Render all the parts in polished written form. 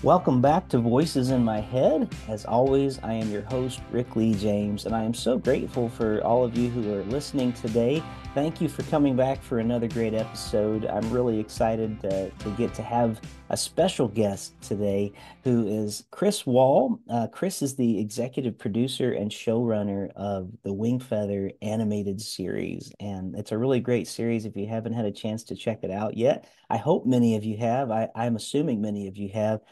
Welcome back to Voices in My Head. As always, I am your host, Rick Lee James, and I am so grateful for all of you who are listening today. Thank you for coming back for another great episode. I'm really excited to get to have a special guest today who is Chris Wall. Chris is the executive producer and showrunner of the Wingfeather animated series, and it's a really great series if you haven't had a chance to check it out yet. I hope many of you have. I'm assuming many of you have.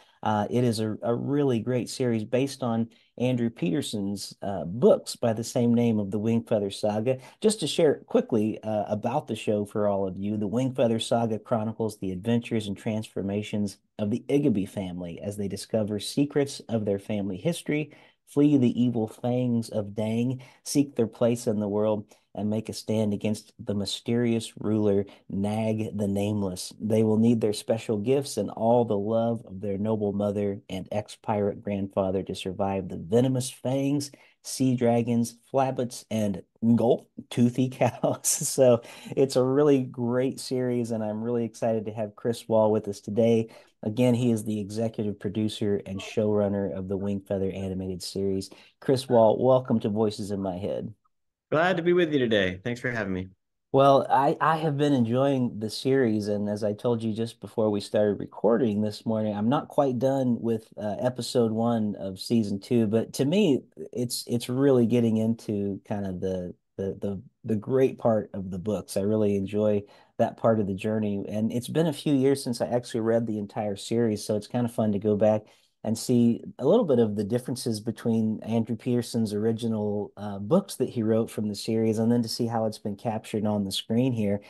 It is a really great series based on Andrew Peterson's books by the same name of the Wingfeather Saga. Just to share quickly about the show for all of you, the Wingfeather Saga chronicles the adventures and transformations of the Igby family as they discover secrets of their family history, flee the evil fangs of Dang, seek their place in the world, and make a stand against the mysterious ruler Nag the Nameless. They will need their special gifts and all the love of their noble mother and ex-pirate grandfather to survive the venomous fangs, sea dragons, flabbits, and gulp toothy cows. So it's a really great series, and I'm really excited to have Chris Wall with us today. Again, he is the executive producer and showrunner of the Wingfeather animated series. Chris Wall, welcome to Voices in My Head. Glad to be with you today. Thanks for having me. Well, I have been enjoying the series, and as I told you just before we started recording this morning, I'm not quite done with episode one of season two, but to me, it's really getting into kind of the great part of the books. I really enjoy that part of the journey, and it's been a few years since I actually read the entire series, so it's kind of fun to go back and see a little bit of the differences between Andrew Peterson's original books that he wrote from the series, and then to see how it's been captured on the screen here.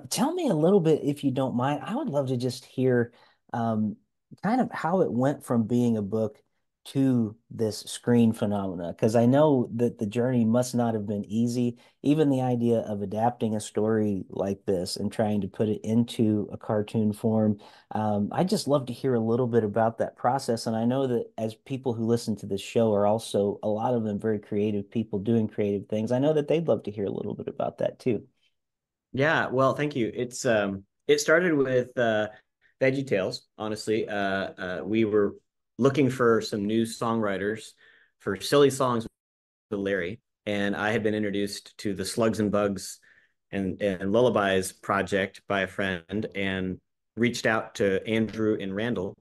Tell me a little bit, if you don't mind. I would love to just hear um, kind of how it went from being a book to this screen phenomena, because I know that the journey must not have been easy. Even the idea of adapting a story like this and trying to put it into a cartoon form, I'd just love to hear a little bit about that process. And I know that as people who listen to this show are also a lot of them very creative people doing creative things. I know that they'd love to hear a little bit about that too. Yeah, well, thank you. It started with VeggieTales, honestly. We were looking for some new songwriters for silly songs with Larry, and I had been introduced to the Slugs and Bugs and Lullabies project by a friend and reached out to Andrew and Randall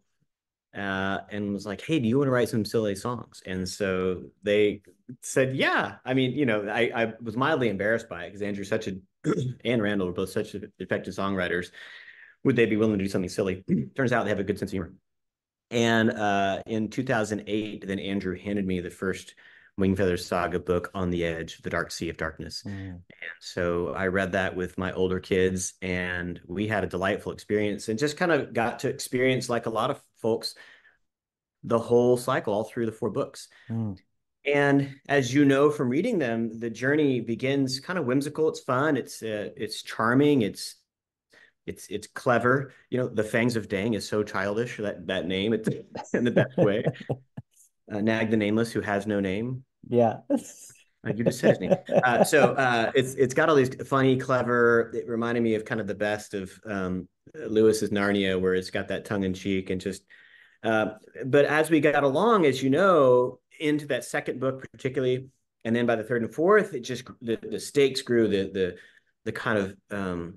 and was like, "Hey, do you want to write some silly songs?" And so they said, "Yeah." I mean, I was mildly embarrassed by it because Andrew's such a and Randall were both such effective songwriters. Would they be willing to do something silly? Turns out they have a good sense of humor. And in 2008, then Andrew handed me the first Wingfeather Saga book, On the Edge, The Dark Sea of Darkness. Mm. And so I read that with my older kids, and we had a delightful experience and just kind of got to experience, like a lot of folks, the whole cycle all through the four books. Mm. And as you know from reading them, the journey begins kind of whimsical. It's fun. It's charming. It's clever. The Fangs of Dang is so childish. That name, it's in the best way. Nag the Nameless, who has no name. Yeah. You just said his name. It's got all these funny, clever. It reminded me of kind of the best of Lewis's Narnia, where it's got that tongue in cheek and just. Uh, but as we got along, as you know, into that second book particularly, and then by the third and fourth, it just the stakes grew, the kind of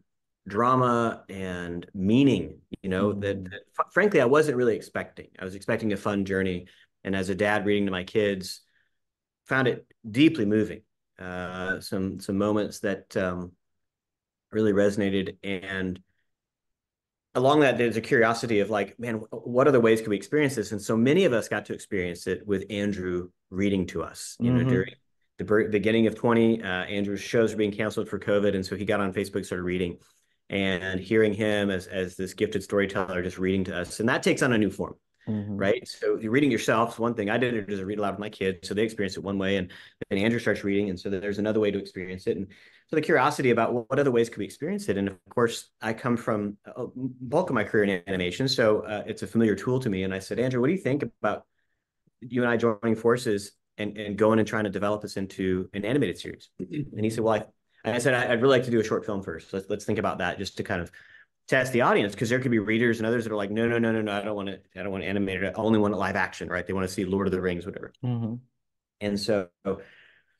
drama and meaning, that frankly I wasn't really expecting. I was expecting a fun journey, and as a dad reading to my kids, found it deeply moving. Some moments that really resonated, and along that, there's a curiosity of like, man, what other ways can we experience this? And so many of us got to experience it with Andrew reading to us. Hmm. During the beginning of 20, Andrew's shows were being canceled for COVID, and so he got on Facebook, started reading, and hearing him as this gifted storyteller just reading to us, and that takes on a new form. Hmm. Right. So you're reading yourself is one thing. I did it as a read aloud with my kids. So they experience it one way. And then Andrew starts reading. And so there's another way to experience it. And so the curiosity about what other ways could we experience it. And of course, I come from a bulk of my career in animation. So it's a familiar tool to me. And I said, Andrew, what do you think about you and I joining forces and going and trying to develop this into an animated series? And he said, well, I said, I'd really like to do a short film first. Let's think about that just to kind of test the audience, because there could be readers and others that are like, no, no, no, no, no, I don't want animated. I only want it live action, right? They want to see Lord of the Rings, whatever. Mm-hmm. And so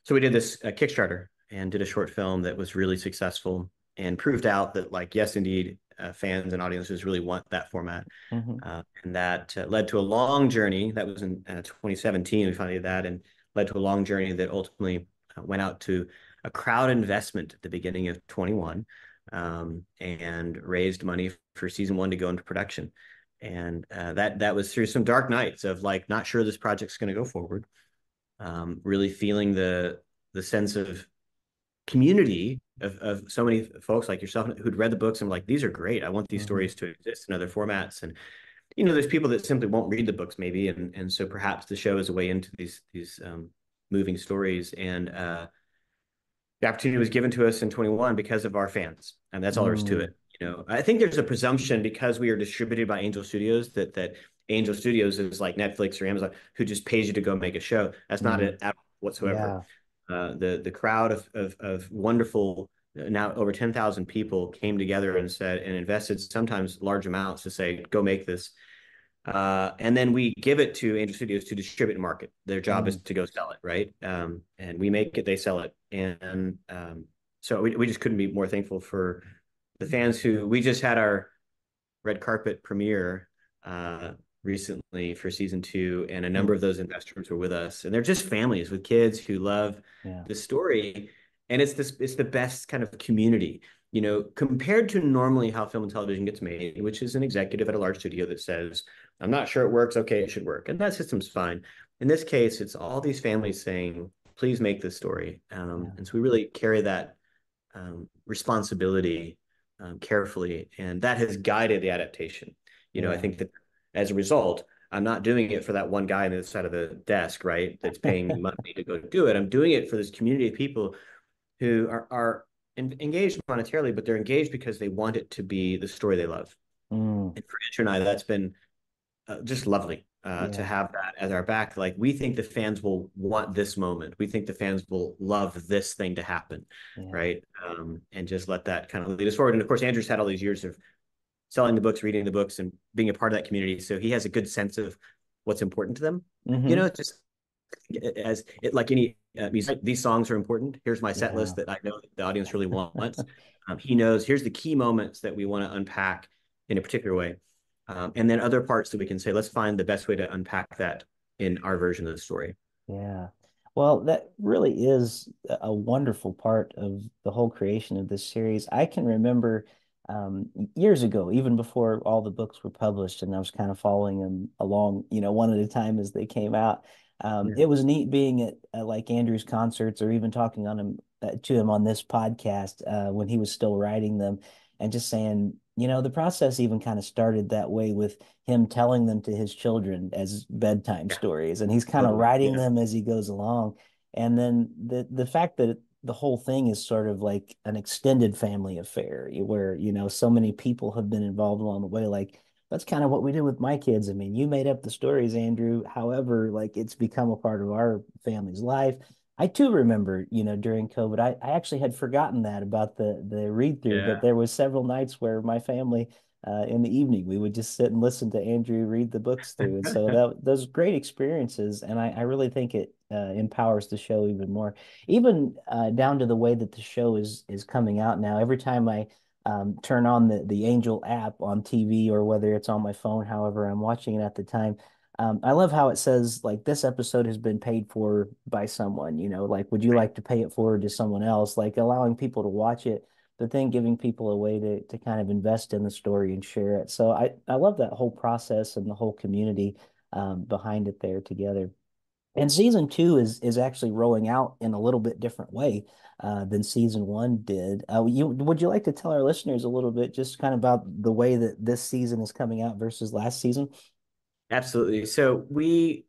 we did this Kickstarter and did a short film that was really successful and proved out that, like, yes, indeed, fans and audiences really want that format. Mm-hmm. And that led to a long journey. That was in 2017. We finally did that, and led to a long journey that ultimately went out to a crowd investment at the beginning of 21, and raised money for season 1 to go into production. And that was through some dark nights of, like, not sure this project's going to go forward. Really feeling the sense of community of so many folks like yourself who'd read the books and were like, these are great. I want these Mm-hmm. stories to exist in other formats. And there's people that simply won't read the books maybe, and so perhaps the show is a way into these moving stories. And the opportunity was given to us in 21 because of our fans, and that's all there is to Mm. it. I think there's a presumption, because we are distributed by Angel Studios, that Angel Studios is like Netflix or Amazon, who just pays you to go make a show. That's not Mm. it at all whatsoever. Yeah. The crowd of wonderful, now over 10,000 people, came together and said, and invested sometimes large amounts to say, go make this. And then we give it to Angel Studios to distribute and market. Their job is Mm. to go sell it, right? And we make it, they sell it. And so we just couldn't be more thankful for the fans. Who We just had our red carpet premiere recently for season 2, and a number Mm. of those investors were with us. And they're just families with kids who love Yeah. the story. And it's the best kind of community, compared to normally how film and television gets made, which is an executive at a large studio that says, I'm not sure it works. Okay, it should work. And that system's fine. In this case, it's all these families saying, please make this story. Yeah. And so we really carry that responsibility carefully. And that has guided the adaptation. I Yeah. think that as a result, I'm not doing it for that one guy on the other side of the desk, right? That's paying me money to go do it. I'm doing it for this community of people who are engaged monetarily, but they're engaged because they want it to be the story they love. Mm. And for Andrew and I, that's been just lovely to Yeah. have that as our back. Like, we think the fans will want this moment. We think the fans will love this thing to happen, Yeah. right? And just let that kind of lead us forward. And of course, Andrew's had all these years of selling the books, reading the books, and being a part of that community, so he has a good sense of what's important to them. Mm-hmm. It's just as it like any music. These songs are important. Here's my set Yeah. list that I know the audience really wants. He knows, here's the key moments that we want to unpack in a particular way. And then other parts that we can say, let's find the best way to unpack that in our version of the story. Yeah. Well, that really is a wonderful part of the whole creation of this series. I can remember years ago, even before all the books were published, and I was kind of following them along, one at a time as they came out. Yeah. It was neat being at like Andrew's concerts, or even talking on him to him on this podcast when he was still writing them, and just saying, the process even kind of started that way with him telling them to his children as bedtime Yeah, stories, and he's kind of totally. writing Yeah. them as he goes along. And then the fact that the whole thing is sort of like an extended family affair where, so many people have been involved along the way. Like, that's kind of what we did with my kids. I mean, you made up the stories, Andrew. However, like, it's become a part of our family's life. I too remember, during COVID, I actually had forgotten that about the read through, but Yeah. there was several nights where my family in the evening we would just sit and listen to Andrew read the books through. And so those great experiences, and I really think it empowers the show even more, even down to the way that the show is coming out now. Every time I turn on the Angel app on TV, or whether it's on my phone, however I'm watching it at the time. I love how it says, like, this episode has been paid for by someone, like, would you Right. like to pay it forward to someone else? Like, allowing people to watch it, but then giving people a way to kind of invest in the story and share it. So I love that whole process and the whole community behind it there together. And season 2 is actually rolling out in a little bit different way than season 1 did. Would you like to tell our listeners a little bit just kind of about the way that this season is coming out versus last season? Absolutely. So we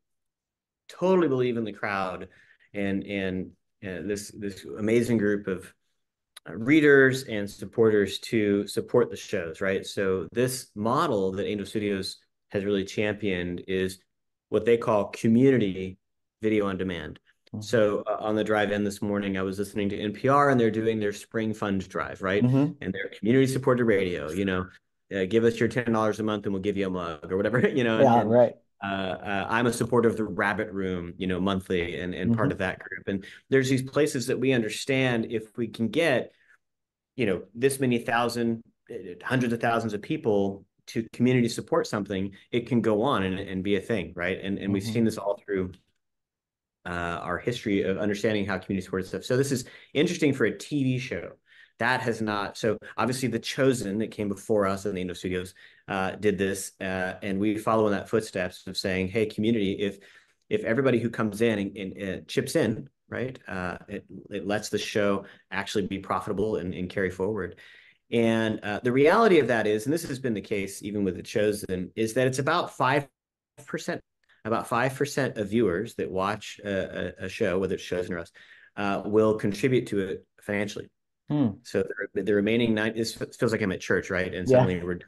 totally believe in the crowd, and this amazing group of readers and supporters to support the shows, right? So this model that Angel Studios has really championed is what they call community video on demand. Mhm. So on the drive in this morning, I was listening to NPR, and they're doing their spring fund drive, right? Hmm. And their community supported radio. give us your $10 a month and we'll give you a mug or whatever, Yeah, right. I'm a supporter of the Rabbit Room, monthly and part Hmm. of that group. And there's these places that we understand if we can get, this many thousand, hundreds of thousands of people to community support something, it can go on and be a thing, right? And we've Hmm. seen this all through our history of understanding how community supports stuff. So this is interesting for a TV show. That has not. So obviously, The Chosen that came before us in the Indo Studios did this, and we follow in that footsteps of saying, "Hey, community, if everybody who comes in and chips in, right, it lets the show actually be profitable and carry forward." And the reality of that is, and this has been the case even with The Chosen, is that it's about 5% of viewers that watch a show, whether it's Chosen or us, will contribute to it financially. Hmm. So the remaining nine, this feels like I'm at church, right? And Yeah. suddenly we're,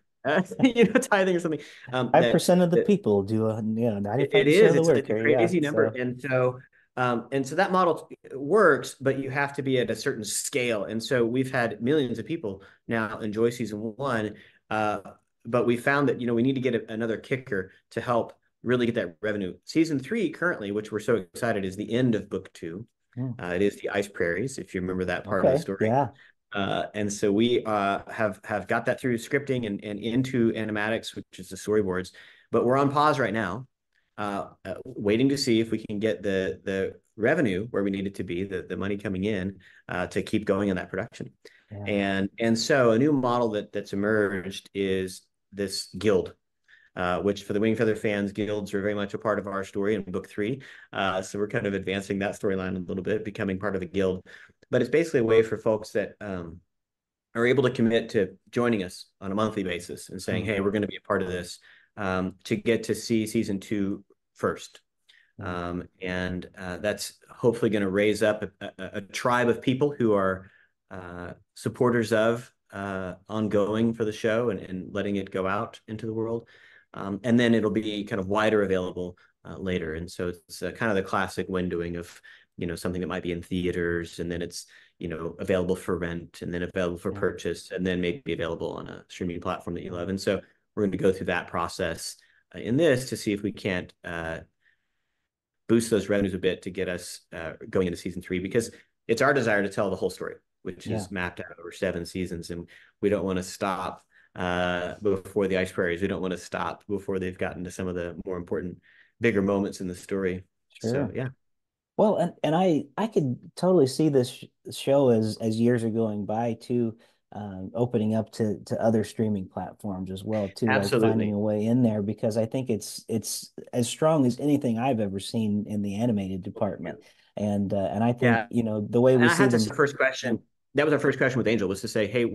tithing or something. Five That, percent of the that people do 95% it of is. the It's work a here. Yeah. crazy number, So and so that model works, but you have to be at a certain scale. And so we've had millions of people now enjoy season one, uh, but we found that we need to get another kicker to help really get that revenue. Season three currently, which we're so excited, is the end of book two. hmm. It is the Ice Prairies, if you remember that part of the Okay. story. Yeah. And so we have got that through scripting and into animatics, which is the storyboards. But we're on pause right now, waiting to see if we can get the revenue where we need it to be, the money coming in to keep going in that production. Yeah. And so a new model that's emerged is this guild. Which for the Wingfeather fans, guilds are very much a part of our story in book three. So we're kind of advancing that storyline a little bit, becoming part of a guild. But it's basically a way for folks that are able to commit to joining us on a monthly basis and saying, Hmm. hey, we're going to be a part of this to get to see season two first. Hmm. And that's hopefully going to raise up a tribe of people who are supporters of ongoing for the show and letting it go out into the world. And then it'll be kind of wider available later. And so it's kind of the classic windowing of, something that might be in theaters and then it's, available for rent and then available for Yeah. purchase and then maybe available on a streaming platform that you love. And so we're going to go through that process in this to see if we can't boost those revenues a bit to get us going into season three, because it's our desire to tell the whole story, which Yeah. is mapped out over 7 seasons. And we don't want to stop before the Ice Prairies. We don't want to stop before they've gotten to some of the more important, bigger moments in the story. So, Sure. yeah. Well, and I could totally see this show as years are going by too, opening up to other streaming platforms as well too, like finding Absolutely. a way in there because I think it's as strong as anything I've ever seen in the animated department, and I think Yeah. the way we And I see had them. this first Yeah. question. That was our first question with Angel, was to say, hey,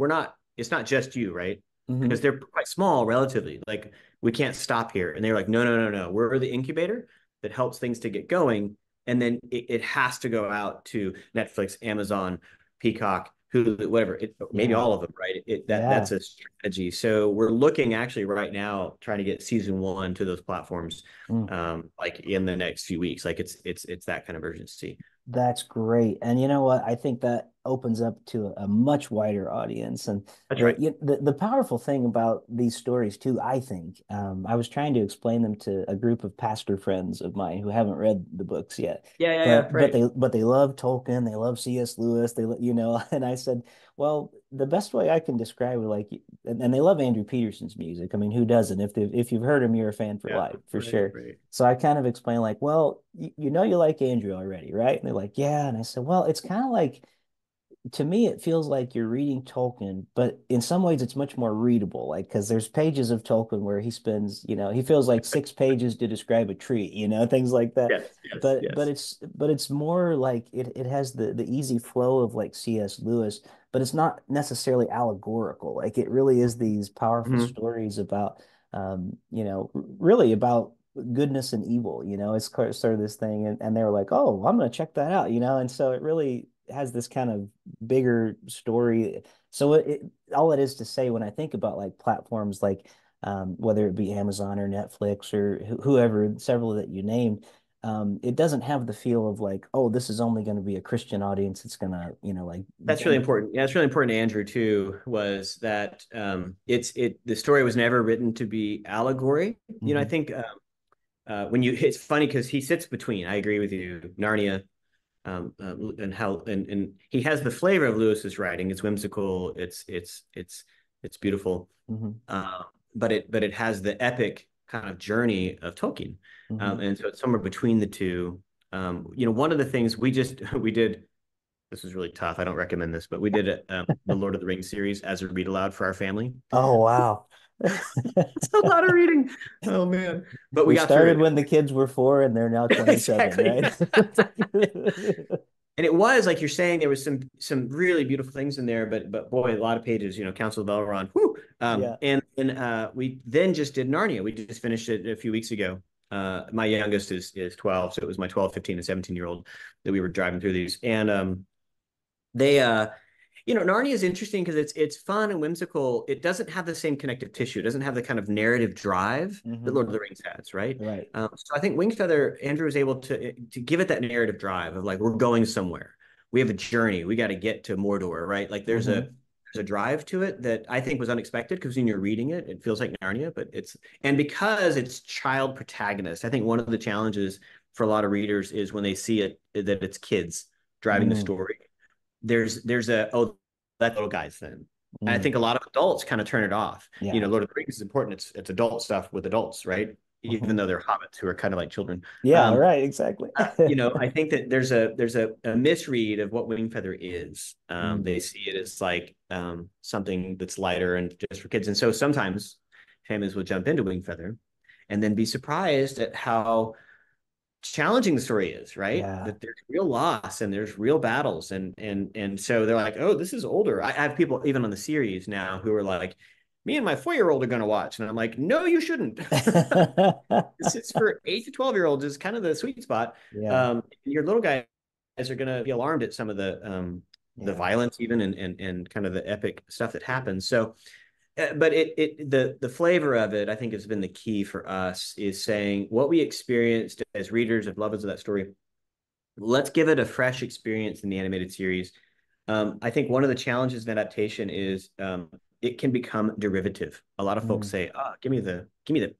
it's not just you, right? Because Hmm. they're quite small relatively. Like, we can't stop here. And they're like, no, no, no, no. We're the incubator that helps things to get going. And then it has to go out to Netflix, Amazon, Peacock, Hulu, whatever. Maybe Yeah. all of them, right? That's Yeah. a strategy. So we're looking actually right now, trying to get season one to those platforms, Mm. like in the next few weeks. Like it's that kind of urgency. That's great. And you know what? I think that opens up to a much wider audience. And That's right. the powerful thing about these stories too, I think, I was trying to explain them to a group of pastor friends of mine who haven't read the books yet. Yeah, yeah, yeah. But Right. they love Tolkien, they love C.S. Lewis, and I said, well, the best way I can describe it, like, and they love Andrew Peterson's music. I mean, who doesn't? If you've heard him, you're a fan for Yeah. life, for Right. sure. Right. So I kind of explained like, well, you know you like Andrew already, right? And they're like, yeah. And I said, well, it's kind of like to me, it feels like you're reading Tolkien, but in some ways it's much more readable. Like, because there's pages of Tolkien where he spends, he feels like 6 pages to describe a tree, things like that. Yes. Yes. But Yes. it's more like it has the easy flow of like C.S. Lewis, but it's not necessarily allegorical. Like it really is these powerful Hmm. stories about, really about goodness and evil. It's sort of this thing, and they were like, oh, I'm gonna check that out, and so it really has this kind of bigger story. So all it is to say when I think about like platforms like whether it be Amazon or Netflix or whoever, several that you named, it doesn't have the feel of like, oh, this is only going to be a Christian audience. It's gonna, like That's really important. Yeah, it's really important to Andrew too, was that the story was never written to be allegory. I hmm think when you it's funny because he sits between, I agree with you, Narnia, and how and he has the flavor of Lewis's writing. It's whimsical, it's beautiful. hmm Uh, but it has the epic kind of journey of Tolkien. hmm And so it's somewhere between the two. One of the things we did, this was really tough. I don't recommend this, but we did the Lord of the Rings series as a read aloud for our family. Oh, wow. It's a lot of reading. Oh man. But we We got through started when the kids were 4 and they're now it. 27, Exactly. right? And it was like you're saying, there was some really beautiful things in there, but boy, a lot of pages, Council of Elrond. Whew. Yeah. And we then just did Narnia. We just finished it a few weeks ago. My youngest is 12, so it was my 12, 15, and 17-year-old that we were driving through these. And they Narnia is interesting because it's fun and whimsical. It doesn't have the same connective tissue. It doesn't have the kind of narrative drive that hmm Lord of the Rings has, right? Right. So I think Wingfeather, Andrew was able to give it that narrative drive of like, we're going somewhere. We have a journey. We got to get to Mordor, right? Like hmm there's a drive to it that I think was unexpected because when you're reading it, it feels like Narnia, and because it's child protagonist, I think one of the challenges for a lot of readers is when they see it that it's kids driving the mm story. There's a, oh, that little guy's thing. And I mm think a lot of adults kind of turn it off. Yeah. Lord of the Rings is important. It's adult stuff with adults, right? Even hmm though they're hobbits who are kind of like children. Yeah, right, exactly. I think that there's a misread of what Wingfeather is. Mm. They see it as like something that's lighter and just for kids. And so sometimes families will jump into Wingfeather and then be surprised at how challenging the story is, right? Yeah. That there's real loss and there's real battles, and so they're like, oh, this is older. I have people even on the series now who are like, me and my 4-year-old are going to watch, and I'm like, no, you shouldn't. This is for 8 to 12-year-olds is kind of the sweet spot. Yeah. Your little guys are going to be alarmed at some of the Yeah. violence even and kind of the epic stuff that happens. So but the flavor of it, I think, has been the key for us, is saying what we experienced as readers of lovers of that story. Let's give it a fresh experience in the animated series. I think one of the challenges of adaptation is it can become derivative. A lot of folks Mm. say, "Oh, give me the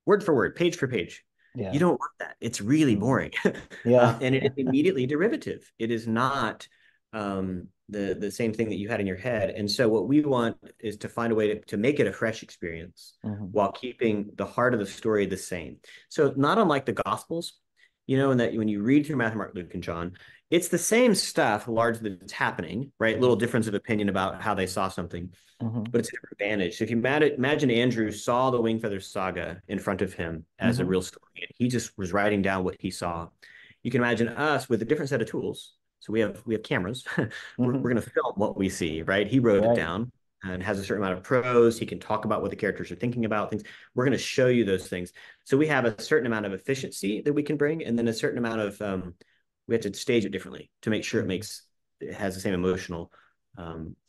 word for word, page for page." You Yeah. don't want that. It's really Mm. boring. Yeah. And it is immediately derivative. It is not the same thing that you had in your head. And so what we want is to find a way to make it a fresh experience hmm while keeping the heart of the story the same. So not unlike the Gospels, in that when you read through Matthew, Mark, Luke, and John, it's the same stuff largely that's happening, right? Little difference of opinion about how they saw something, hmm but it's a different advantage. So if you imagine Andrew saw the Wingfeather Saga in front of him as a hmm real story, and he just was writing down what he saw. You can imagine us with a different set of tools. So we have cameras. we're hmm going to film what we see, right? He wrote it Right. down and has a certain amount of prose. He can talk about what the characters are thinking about things. We're going to show you those things. So we have a certain amount of efficiency that we can bring, and then a certain amount of we have to stage it differently to make sure hmm it has the same emotional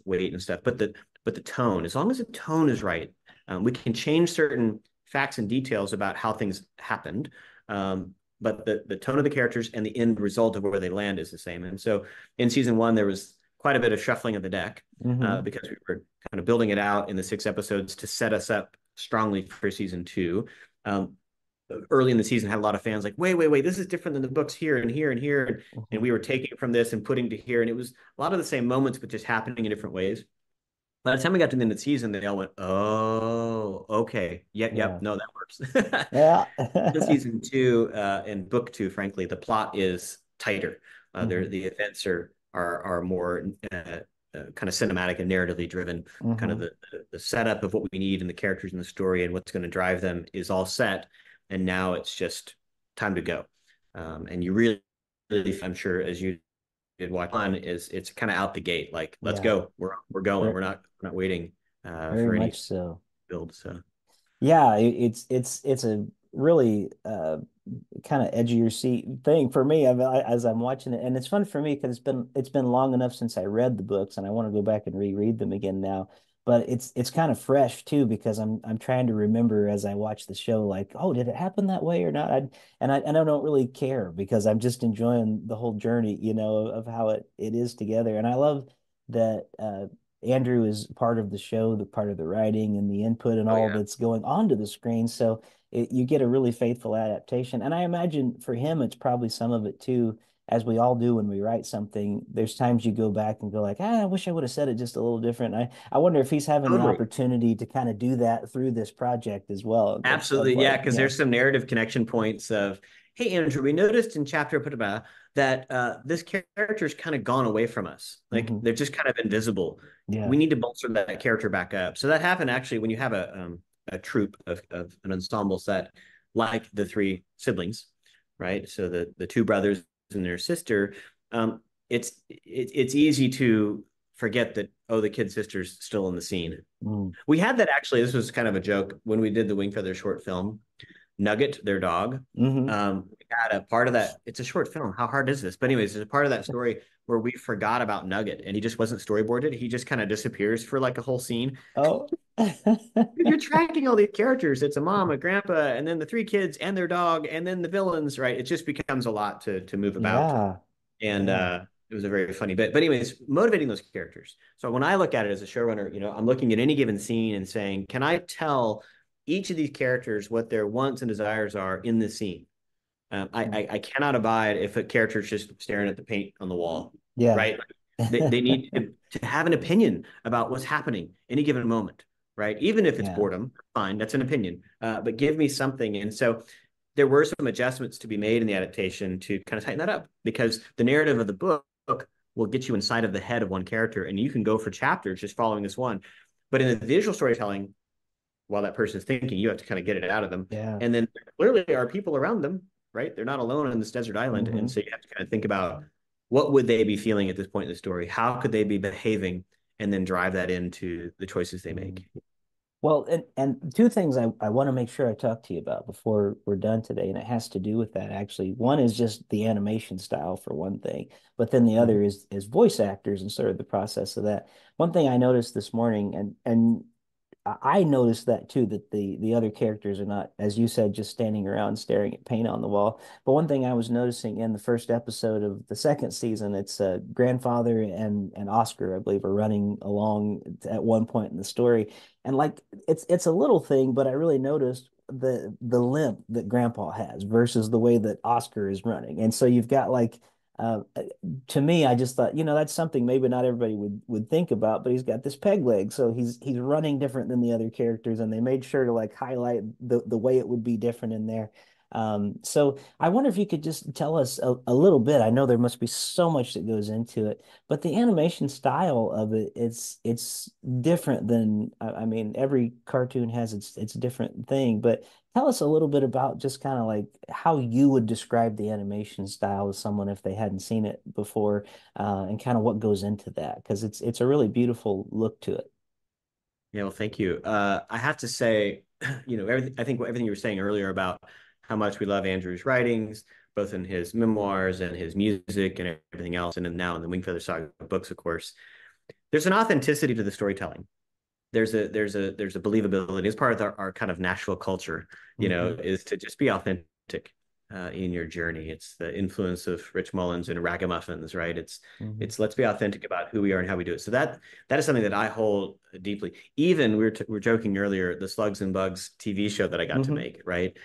weight and stuff. But the tone, as long as the tone is right, we can change certain facts and details about how things happened. But the tone of the characters and the end result of where they land is the same. And so in season one, there was quite a bit of shuffling of the deck hmm because we were kind of building it out in the 6 episodes to set us up strongly for season two. Early in the season, had a lot of fans like, wait, this is different than the books here and here and here. And hmm we were taking from this and putting to here. And it was a lot of the same moments, but just happening in different ways. By the time we got to the end of the season, they all went, "Oh, okay, yep, Yeah. no, that works." Yeah. In season two and book two, frankly, the plot is tighter. hmm The events are more kind of cinematic and narratively driven. Kind of hmm the setup of what we need and the characters in the story and what's going to drive them is all set, and now it's just time to go. And you really, I'm sure, as you did watch one, is it's kind of out the gate, like let's Yeah. go, we're going, Very, we're not waiting very for any much so. build. So Yeah, it's a really kind of edge of your seat thing for me. As I'm watching it, and it's fun for me because it's been long enough since I read the books, and I want to go back and reread them again now. but it's kind of fresh too because I'm trying to remember as I watch the show, like, oh, did it happen that way or not? And I don't really care because I'm just enjoying the whole journey, of how it is together. And I love that Andrew is part of the show, the part of the writing and the input and Oh all yeah. that's going onto the screen. So you get a really faithful adaptation. And I imagine for him, it's probably some of it too, as we all do when we write something. There's times you go back and go like, I wish I would have said it just a little different. I wonder if he's having the Totally. opportunity to kind of do that through this project as well. Of Absolutely, yeah, like, because there's some narrative connection points of, hey, Andrew, we noticed in chapter blah, blah, blah, that this character's kind of gone away from us. Like mhm, they're just kind of invisible. yeah. We need to bolster that character back up. So that happened actually when you have a troupe of an ensemble set like the three siblings, right? So the two brothers and their sister. It's easy to forget that, oh, the kid sister's still in the scene. Mm. We had that actually. This was kind of a joke when we did the Wingfeather short film. Nugget, their dog. Hmm. We had a part of that. It's a short film. How hard is this? But anyways, there's a part of that story where we forgot about Nugget, and he just wasn't storyboarded. He just kind of disappears for like a whole scene. Oh. You're tracking all these characters. It's a mom, a grandpa, and then the three kids and their dog, and then the villains. Right? It just becomes a lot to move about, Yeah. and Yeah. it was a very funny bit. But anyways, motivating those characters. So when I look at it as a showrunner, I'm looking at any given scene and saying, can I tell each of these characters what their wants and desires are in this scene? I cannot abide if a character is just staring at the paint on the wall, Yeah. right? They need to have an opinion about what's happening any given moment, right? Even if it's Yeah. boredom, fine, that's an opinion. But give me something. And so there were some adjustments to be made in the adaptation to kind of tighten that up because the narrative of the book will get you inside of the head of one character and you can go for chapters just following this one. But in the visual storytelling, while that person is thinking, you have to kind of get it out of them. Yeah. And then there clearly are people around them, right? They're not alone on this desert island. And Hmm. so you have to kind of think about what would they be feeling at this point in the story? How could they be behaving? And then drive that into the choices they make. Well, and two things I want to make sure I talk to you about before we're done today, and it has to do with that actually. One is just the animation style for one thing, but then the Mhm. other is voice actors and sort of the process of that. One thing I noticed this morning, and I noticed that too, that the other characters are not, as you said, just standing around staring at paint on the wall. But one thing I was noticing in the first episode of the second season, it's grandfather and Oscar, I believe, are running along at one point in the story, and like it's a little thing, but I really noticed the limp that Grandpa has versus the way that Oscar is running, and so you've got like. To me, I just thought, that's something maybe not everybody would think about, but he's got this peg leg, so he's running different than the other characters, and they made sure to like highlight the way it would be different in there. So I wonder if you could just tell us a little bit. I know there must be so much that goes into it, but the animation style of it, it's different than I mean, every cartoon has its different thing, but tell us a little bit about just kind of like how you would describe the animation style to someone if they hadn't seen it before, and kind of what goes into that, because it's a really beautiful look to it. Yeah, well, thank you. I have to say, everything, I think everything you were saying earlier about how much we love Andrew's writings, both in his memoirs and his music and everything else, and then now in the Wingfeather Saga books, of course. There's an authenticity to the storytelling. There's a believability. It's part of our kind of Nashville culture, Hmm. is to just be authentic in your journey. It's the influence of Rich Mullins and Ragamuffins, right? It's Hmm. it's let's be authentic about who we are and how we do it. So that is something that I hold deeply. Even we were joking earlier, the Slugs and Bugs TV show that I got to Hmm. make, right?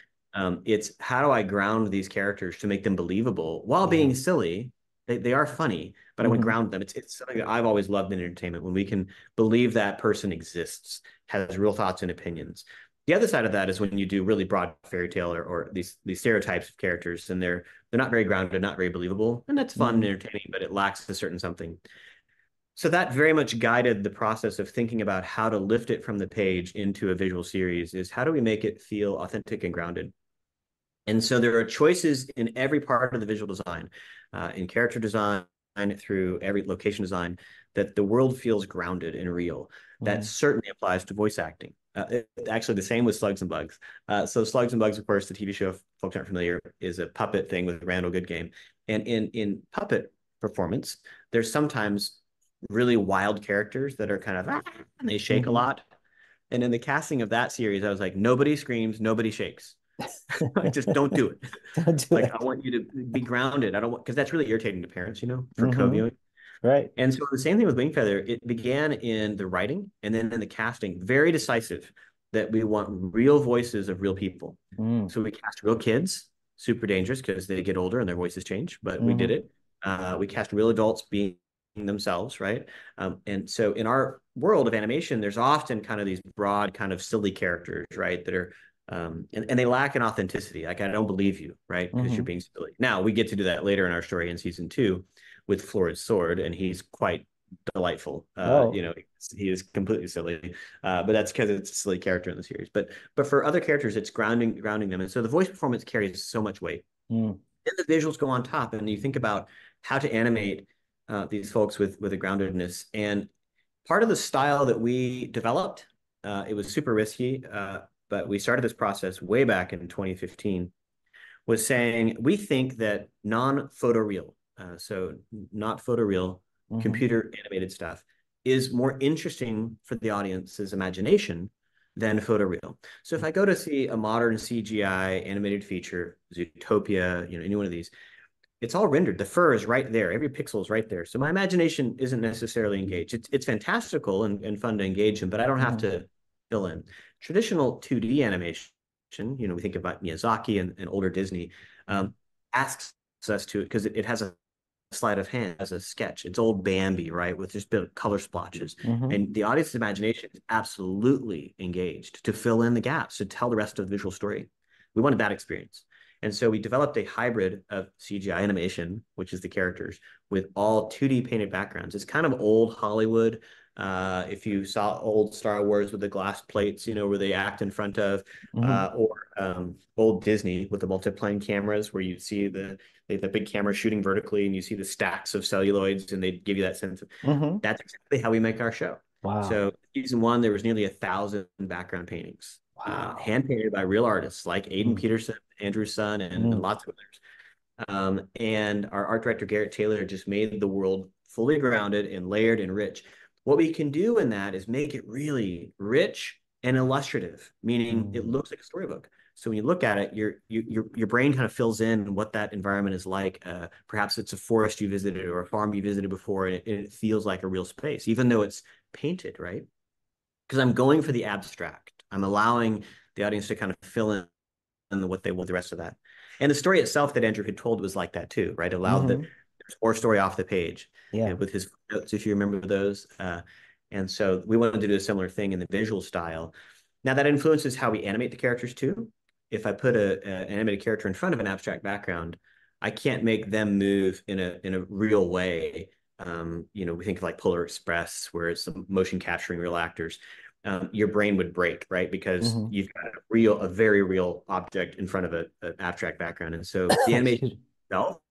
It's how do I ground these characters to make them believable while Yeah. being silly. They are funny, but I want to Hmm. ground them. It's something that I've always loved in entertainment when we can believe that person exists, has real thoughts and opinions. The other side of that is when you do really broad fairy tale or these stereotypes of characters, and they're not very grounded, not very believable, and that's fun and Hmm. entertaining, but it lacks a certain something. So that very much guided the process of thinking about how to lift it from the page into a visual series. Is how do we make it feel authentic and grounded? And so there are choices in every part of the visual design, in character design, through every location design, that the world feels grounded and real. That Hmm. certainly applies to voice acting. Actually, the same with Slugs and Bugs. So Slugs and Bugs, of course, the TV show, if folks aren't familiar, is a puppet thing with Randall Goodgame. And in puppet performance, there's sometimes really wild characters that are kind of and they shake a Hmm. lot. And in the casting of that series, I was like, nobody screams, nobody shakes. Like, just don't do it. Don't do Like, I it. want you to be grounded. I don't want, because that's really irritating to parents, for Hmm. co-viewing. Right. And so the same thing with Wingfeather, it began in the writing and then in the casting, very decisive that we want real voices of real people. Mm. So we cast real kids, super dangerous because they get older and their voices change, but we did Hmm. it. We cast real adults being themselves, right? And so in our world of animation, there's often kind of these broad, kind of silly characters, right? That are and they lack in authenticity. Like, I don't believe you, right? Because you're Hmm. being silly. Now we get to do that later in our story in season 2 with Florid's sword, and he's quite delightful. Oh. He is completely silly, but that's because it's a silly character in the series. But for other characters, it's grounding them, and so the voice performance carries so much weight. Mm. Then the visuals go on top, and you think about how to animate these folks with a groundedness. And part of the style that we developed, it was super risky, but we started this process way back in 2015, was saying we think that non-photoreal, so not photoreal, Hmm. computer animated stuff is more interesting for the audience's imagination than photoreal. So if I go to see a modern CGI animated feature, Zootopia, any one of these, it's all rendered. The fur is right there. Every pixel is right there. So my imagination isn't necessarily engaged. It's fantastical and fun to engage in, but I don't have Hmm. to fill in. Traditional 2D animation, we think about Miyazaki and older Disney, asks us to, because it has a sleight of hand as a sketch. It's old Bambi, right, with just bit of color splotches. Hmm. And the audience's imagination is absolutely engaged to fill in the gaps, to tell the rest of the visual story. We wanted that experience. And so we developed a hybrid of CGI animation, which is the characters, with all 2D painted backgrounds. It's kind of old Hollywood. If you saw old Star Wars with the glass plates, where they act in front of, Hmm. or old Disney with the multiplane cameras, where you see the big camera shooting vertically, and you see the stacks of celluloids, and they give you that sense of Hmm. that's exactly how we make our show. Wow. So season 1, there was nearly 1,000 background paintings, Wow. hand painted by real artists like Aiden Mm. Peterson, Andrew Sun, and Mm. lots of others. And our art director, Garrett Taylor, just made the world fully grounded and layered and rich. What we can do in that is make it really rich and illustrative, meaning it Mm. looks like a storybook. So when you look at it, your brain kind of fills in what that environment is like. Perhaps it's a forest you visited or a farm you visited before, and it feels like a real space, even though it's painted, right? Because I'm going for the abstract. I'm allowing the audience to kind of fill in what they want the rest of that. And the story itself that Andrew had told was like that too, right? Allowed that Hmm. there's more story off the page, Yeah. and with his notes, if you remember those. And so we wanted to do a similar thing in the visual style. Now that influences how we animate the characters too. If I put an animated character in front of an abstract background, I can't make them move in a real way. We think of like Polar Express, where it's motion capturing real actors. Your brain would break, right? Because Hmm. you've got a very real object in front of an abstract background. And so the animation Excuse me. itself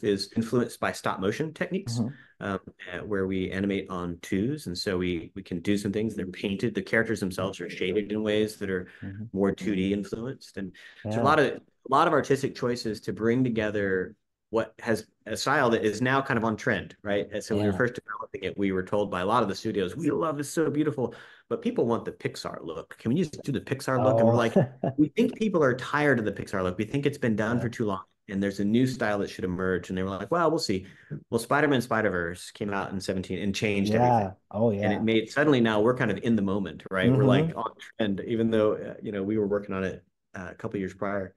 is influenced by stop motion techniques, Hmm. um, where we animate on twos, and so we can do some things. They're painted. The characters themselves are shaded in ways that are Hmm. more 2D influenced, and so a Yeah. lot of artistic choices to bring together what has a style that is now kind of on trend, right? And so when we were Yeah. first developing it, we were told by a lot of the studios, "We love this, so beautiful," but people want the Pixar look. Can we just do the Pixar look? And we're Oh. like, we think people are tired of the Pixar look. We think it's been done Yeah. for too long, and there's a new style that should emerge. And they were like, well, we'll see. Well, Spider-Man Spider-Verse came out in 17 and changed everything. Yeah. Oh, And it yeah. made suddenly now we're kind of in the moment, right? We're like Hmm. on trend, even though, we were working on it a couple years prior.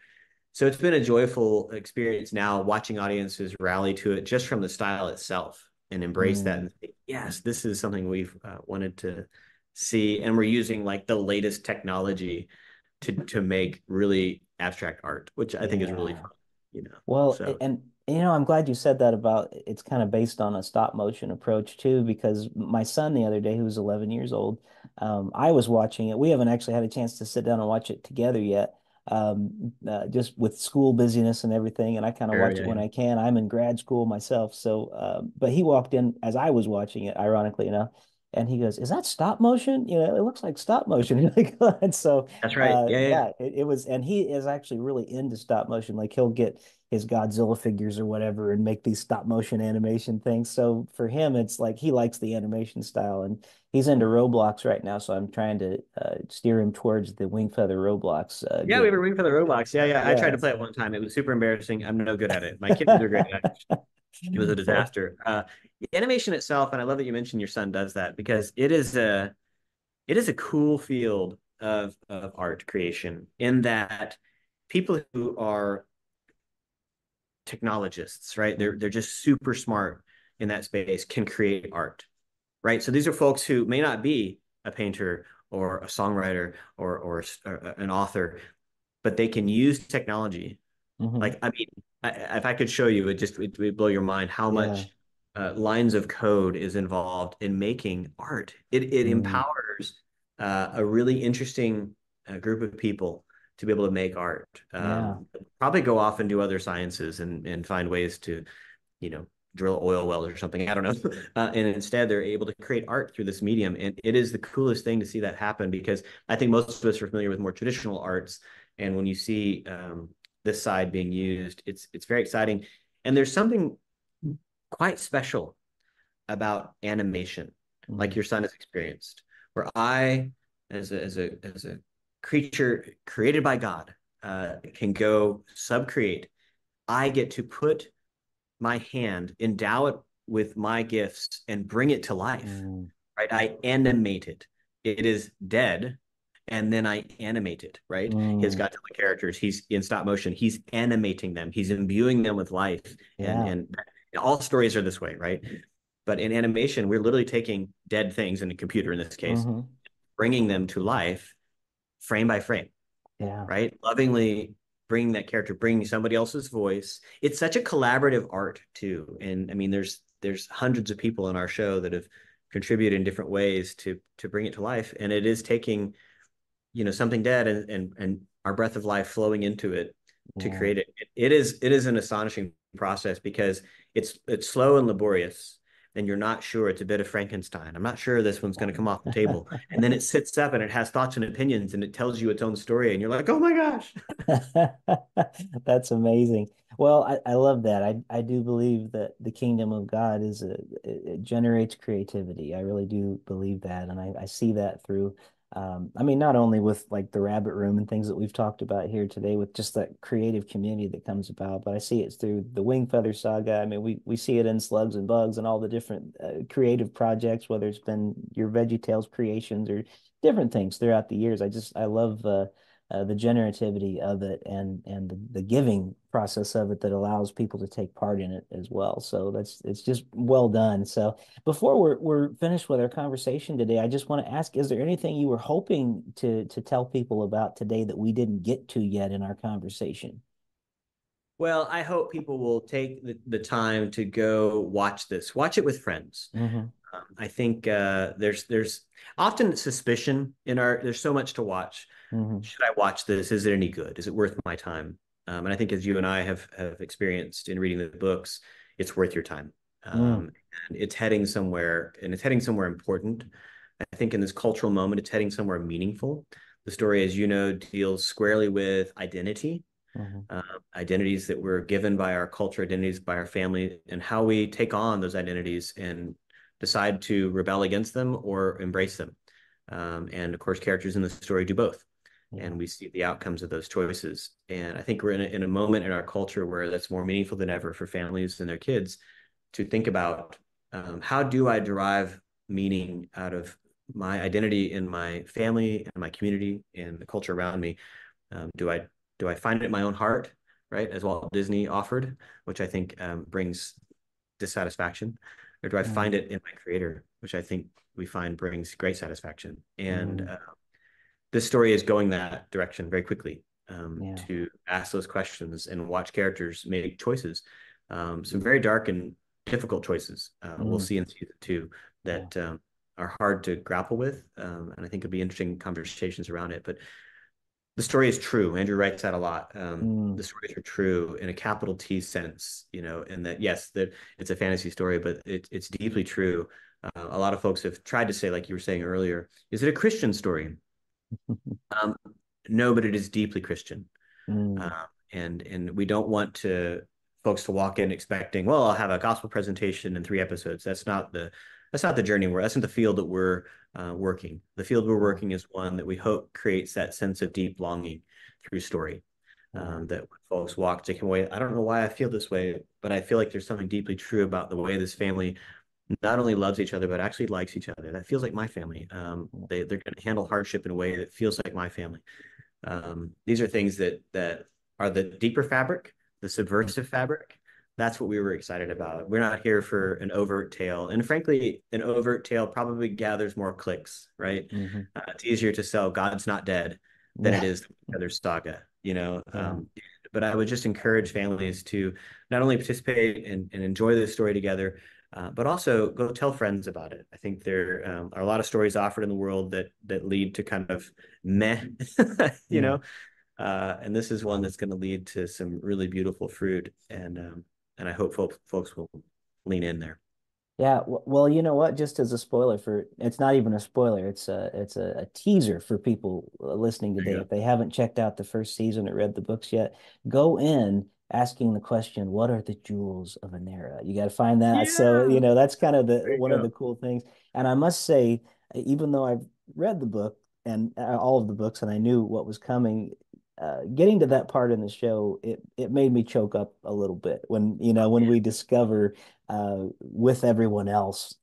So it's been a joyful experience now watching audiences rally to it just from the style itself and embrace that Mm. and think, yes, this is something we've wanted to see. And we're using like the latest technology to make really abstract art, which I think is really Yeah. fun. Well, So and I'm glad you said that about it's kind of based on a stop motion approach too, because my son the other day, who's 11 years old, I was watching it. We haven't actually had a chance to sit down and watch it together yet, just with school busyness and everything. And I kind of sure, watch it yeah, when yeah. I can. I'm in grad school myself, so but he walked in as I was watching it, ironically enough. And he goes, "Is that stop motion? You know, it looks like stop motion." And so, That's right. Yeah, yeah. yeah, it was, and he is actually really into stop motion. Like he'll get his Godzilla figures or whatever and make these stop motion animation things. So for him, it's like he likes the animation style, and he's into Roblox right now. So I'm trying to steer him towards the Wingfeather Roblox Yeah, we game. were rooting for the Roblox. Yeah, yeah. I tried Yeah. to play it one time. It was super embarrassing. I'm no good at it. My kids are great at it. It was a Well, disaster. The animation itself, and I love that you mentioned your son does that because it is a cool field of art creation in that people who are technologists, right? They're just super smart in that space, can create art, right? So these are folks who may not be a painter or a songwriter or an author, but they can use technology. mhm. Like, I mean, if I could show you, it would blow your mind how Yeah. much lines of code is involved in making art. It Mm, empowers a really interesting group of people to be able to make art. yeah. Probably go off and do other sciences and find ways to, you know, drill oil wells or something. I don't know. And instead, they're able to create art through this medium. And it is the coolest thing to see that happen because I think most of us are familiar with more traditional arts. And when you see this side being used, it's very exciting. And there's something quite special about animation, like Mm, your son has experienced, where I, as a creature created by God, can go subcreate. I get to put my hand, endow it with my gifts, and bring it to life. mm, Right? I animate it. It is dead, and then I animate it. Right? His mm, Godzilla characters, he's in stop motion. He's animating them. He's imbuing them with life, and yeah. and all stories are this way, right? But in animation, we're literally taking dead things in a computer, in this case, Hmm. bringing them to life frame by frame, Yeah. right? Lovingly bringing that character, bringing somebody else's voice. It's such a collaborative art too. And I mean, there's hundreds of people in our show that have contributed in different ways to bring it to life. And it is taking, something dead and our breath of life flowing into it to Yeah. create it. It is an astonishing process because it's slow and laborious. And you're not sure. It's a bit of Frankenstein. I'm not sure this one's going to come off the table. And then it sits up and it has thoughts and opinions and it tells you its own story. And you're like, oh my gosh. That's amazing. Well, I love that. I do believe that the kingdom of God it generates creativity. I really do believe that. And I see that through I mean, not only with like the rabbit room and things that we've talked about here today with just that creative community that comes about, but I see it through the Wingfeather Saga. I mean, we see it in Slugs and Bugs and all the different creative projects, whether it's been your VeggieTales creations or different things throughout the years. I love the generativity of it and the giving process of it that allows people to take part in it as well. So it's just well done. So before we're finished with our conversation today, I just want to ask, is there anything you were hoping to tell people about today that we didn't get to yet in our conversation? Well, I hope people will take the time to go watch this. Watch it with friends. Hmm. I think there's often suspicion in our. There's so much to watch. Hmm. Should I watch this? Is it any good? Is it worth my time? And I think as you and I have experienced in reading the books, it's worth your time. Mm. And it's heading somewhere, and it's heading somewhere important. I think in this cultural moment, it's heading somewhere meaningful. The story, as you know, deals squarely with identity, Hmm. uh, identities that were given by our culture, identities by our family, and how we take on those identities and decide to rebel against them or embrace them. And of course, characters in the story do both. Yeah. And we see the outcomes of those choices. And I think we're in a moment in our culture where that's more meaningful than ever for families and their kids to think about how do I derive meaning out of my identity in my family and my community and the culture around me. Do I find it in my own heart, right? As Walt Disney offered, which I think brings dissatisfaction, or do I find Mm. it in my creator, which I think we find brings great satisfaction? And Mm. this story is going that direction very quickly Yeah. to ask those questions and watch characters make choices, some very dark and difficult choices. We'll Mm. see in season two Yeah. that are hard to grapple with, and I think it'll be interesting conversations around it. But the story is true. Andrew writes that a lot. Mm. The stories are true in a capital T sense, and that yes, that it's a fantasy story, but it's deeply true. A lot of folks have tried to say, like you were saying earlier, is it a Christian story? Um, no, but it is deeply Christian. Mm, Uh, and we don't want to folks to walk in expecting, well, I'll have a gospel presentation in 3 episodes. That's not the journey that's not the field that we're working. The field we're yeah, working is one that we hope creates that sense of deep longing through story. yeah. That when folks walk, taking away. I don't know why I feel this way, but I feel like there's something deeply true about the way this family not only loves each other, but actually likes each other. That feels like my family. They're going to handle hardship in a way that feels like my family. These are things that are the deeper fabric, the subversive fabric. That's what we were excited about. We're not here for an overt tale, and frankly, an overt tale probably gathers more clicks, right? Mm-hmm. It's easier to sell "God's Not Dead" than it Yeah, is the Wingfeather Saga, you know. yeah. But I would just encourage families to not only participate and enjoy this story together, but also go tell friends about it. I think there are a lot of stories offered in the world that lead to kind of meh, you Yeah. know, and this is one that's going to lead to some really beautiful fruit, and I hope folks will lean in there. Yeah, well, you know what? Just as a spoiler it's not even a spoiler. It's a teaser for people listening There today. you go. If they haven't checked out the first season or read the books yet, go in asking the question, what are the jewels of Anera? You got to find that. So, Yeah, that's kind of the there you one of the go. cool things. And I must say, even though I've read the book and all of the books and I knew what was coming, getting to that part in the show, it made me choke up a little bit when, when we discover with everyone else,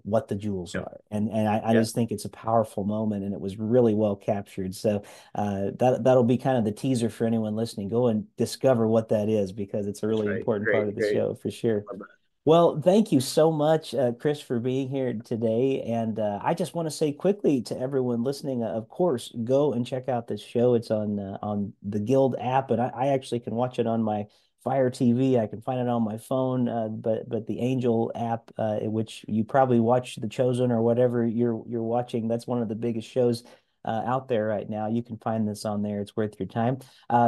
what the jewels Yep. are. And I Yep. just think it's a powerful moment and it was really well captured. So that'll be kind of the teaser for anyone listening. Go and discover what that is because it's a That's really right. important part of Great, the great. show for sure. Love that. Well, thank you so much, Chris, for being here today. And I just want to say quickly to everyone listening, of course, go and check out this show. It's on the Guild app, and I actually can watch it on my Fire TV. I can find it on my phone, but the Angel app, which you probably watch The Chosen or whatever you're watching, that's one of the biggest shows out there right now. You can find this on there. It's worth your time.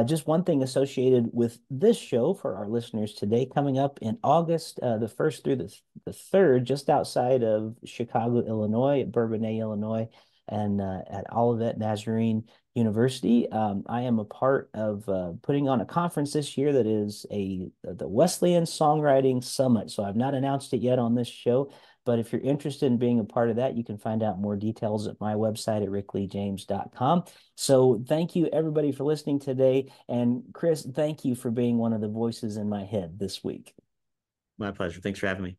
Just one thing associated with this show for our listeners today, coming up in August, the 1st through the 3rd, just outside of Chicago, Illinois, at Bourbonnais, Illinois, and at Olivet Nazarene University. I am a part of putting on a conference this year that is the Wesleyan Songwriting Summit. So I've not announced it yet on this show, but if you're interested in being a part of that, you can find out more details at my website at rickleejames.com. So thank you everybody for listening today. And Chris, thank you for being one of the voices in my head this week. My pleasure. Thanks for having me.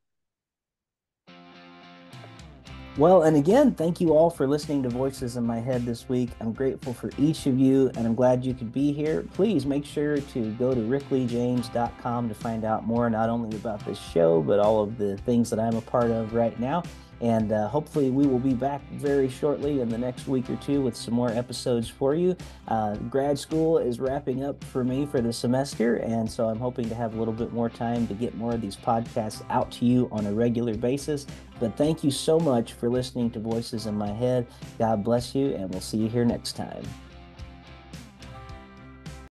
Well, and again, thank you all for listening to Voices in My Head this week. I'm grateful for each of you, and I'm glad you could be here. Please make sure to go to rickleejames.com to find out more, not only about this show, but all of the things that I'm a part of right now. And hopefully, we will be back very shortly in the next week or two with some more episodes for you. Grad school is wrapping up for me for the semester, and so I'm hoping to have a little bit more time to get more of these podcasts out to you on a regular basis. But thank you so much for listening to Voices in My Head. God bless you, and we'll see you here next time.